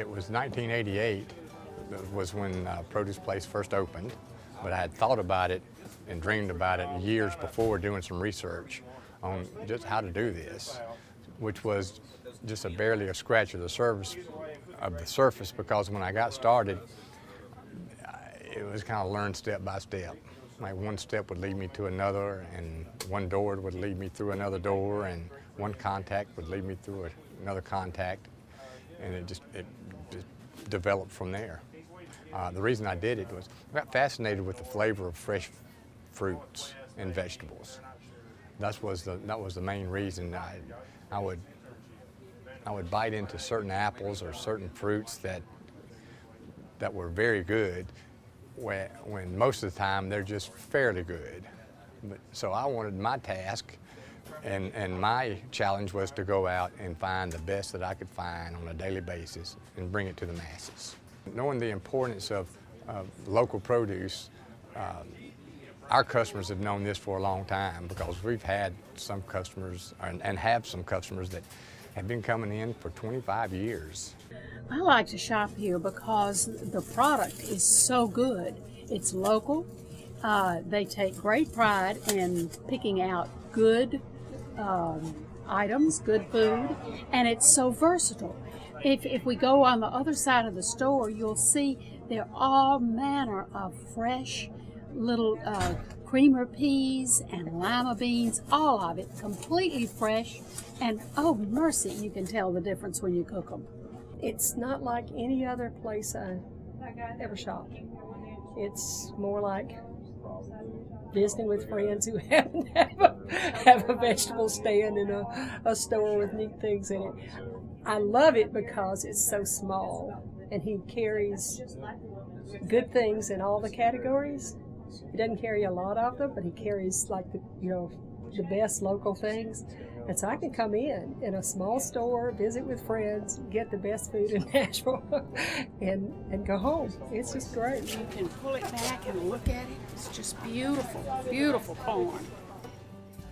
It was 1988 was when Produce Place first opened, but I had thought about it and dreamed about it years before, doing some research on just how to do this, which was just barely a scratch of the surface, because when I got started, it was kind of learned step by step. Like one step would lead me to another, and one door would lead me through another door, and one contact would lead me through another contact, and it just developed from there. The reason I did it was I got fascinated with the flavor of fresh fruits and vegetables. That was the main reason. I would bite into certain apples or certain fruits that were very good, when most of the time they're just fairly good. So I wanted my task and my challenge was to go out and find the best that I could find on a daily basis and bring it to the masses. Knowing the importance of local produce, our customers have known this for a long time, because we've had some customers and have some customers that have been coming in for 25 years. I like to shop here because the product is so good. It's local. They take great pride in picking out good items, good food, and it's so versatile. If we go on the other side of the store, you'll see there are all manner of fresh little creamer peas and lima beans, all of it completely fresh, and oh mercy, you can tell the difference when you cook them. It's not like any other place I ever shopped. It's more like visiting with friends who happen to have a vegetable stand in a store with neat things in it. I love it because it's so small, and he carries good things in all the categories. He doesn't carry a lot of them, but he carries like the best local things. And so I can come in a small store, visit with friends, get the best food in Nashville, and go home. It's just great. You can pull it back and look at it. It's just beautiful, beautiful corn.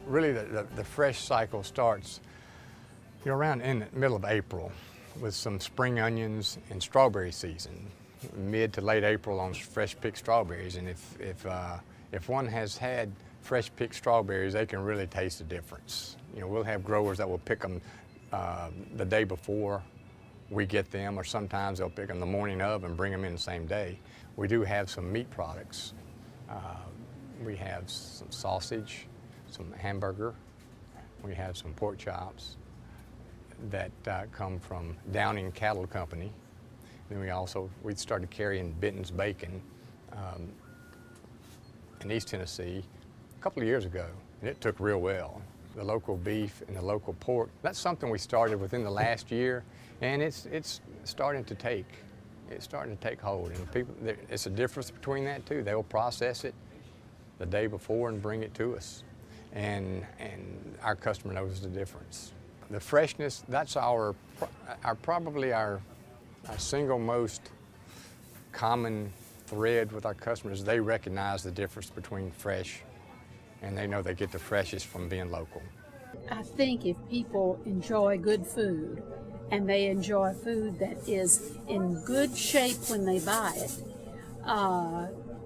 Really, the fresh cycle starts around in the middle of April with some spring onions and strawberry season, mid to late April on fresh picked strawberries. And if one has had fresh picked strawberries, they can really taste the difference. We'll have growers that will pick them the day before we get them, or sometimes they'll pick them the morning of and bring them in the same day. We do have some meat products. We have some sausage, some hamburger. We have some pork chops that come from Downing Cattle Company. Then we started carrying Benton's bacon in East Tennessee a couple of years ago, and it took real well. The local beef and the local pork, that's something we started within the last year, and it's starting to take hold. And people, it's a difference between that too. They will process it the day before and bring it to us, and our customer knows the difference. The freshness, that's probably our single most common thread with our customers. They recognize the difference between fresh, and they know they get the freshest from being local. I think if people enjoy good food, and they enjoy food that is in good shape when they buy it,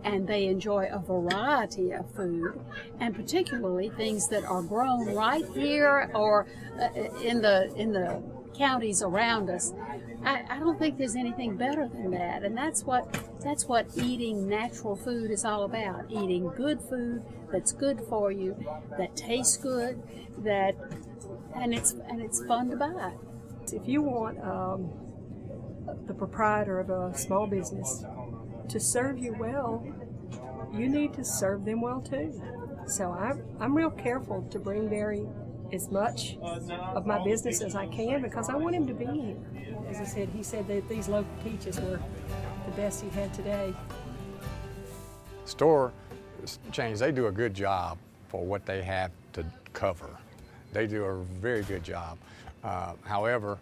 and they enjoy a variety of food, and particularly things that are grown right here or in the counties around us, I don't think there's anything better than that. And that's what eating natural food is all about. Eating good food that's good for you, that tastes good, and it's fun to buy. If you want the proprietor of a small business to serve you well, you need to serve them well too. So I'm real careful to bring Barry as much of my business as I can, because I want him to be here. As I said, he said that these local peaches were the best he had today. Store chains, they do a good job for what they have to cover. They do a very good job. However,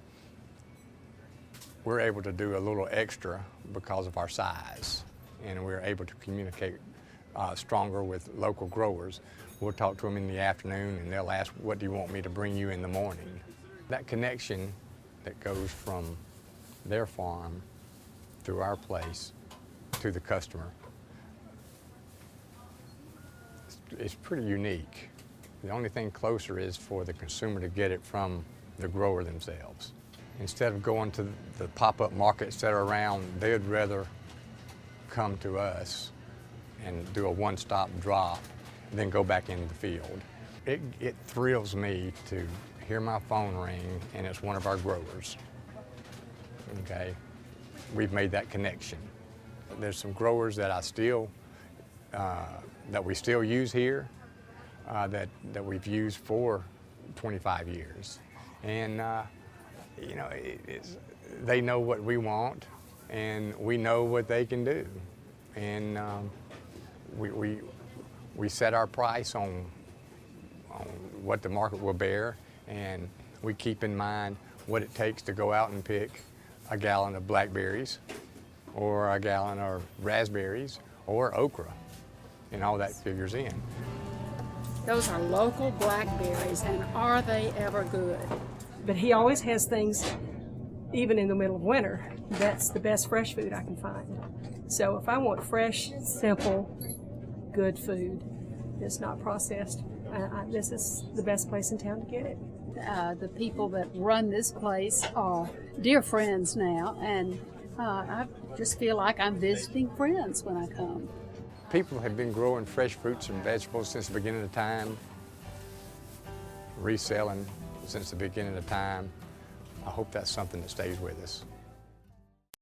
we're able to do a little extra because of our size, and we're able to communicate stronger with local growers. We'll talk to them in the afternoon, and they'll ask, what do you want me to bring you in the morning? That connection that goes from their farm through our place to the customer. It's pretty unique. The only thing closer is for the consumer to get it from the grower themselves. Instead of going to the pop-up markets that are around, they'd rather come to us and do a one-stop drop and then go back into the field. It thrills me to hear my phone ring and it's one of our growers. Okay, we've made that connection. There's some growers that that we still use here that we've used for 25 years. And you know, they know what we want and we know what they can do. And we set our price on what the market will bear, and we keep in mind what it takes to go out and pick a gallon of blackberries or a gallon of raspberries or okra, and all that figures in. Those are local blackberries, and are they ever good? But he always has things, even in the middle of winter, that's the best fresh food I can find. So if I want fresh, simple, good food that's not processed, this is the best place in town to get it. The people that run this place are dear friends now, and I just feel like I'm visiting friends when I come. People have been growing fresh fruits and vegetables since the beginning of time, reselling since the beginning of time. I hope that's something that stays with us.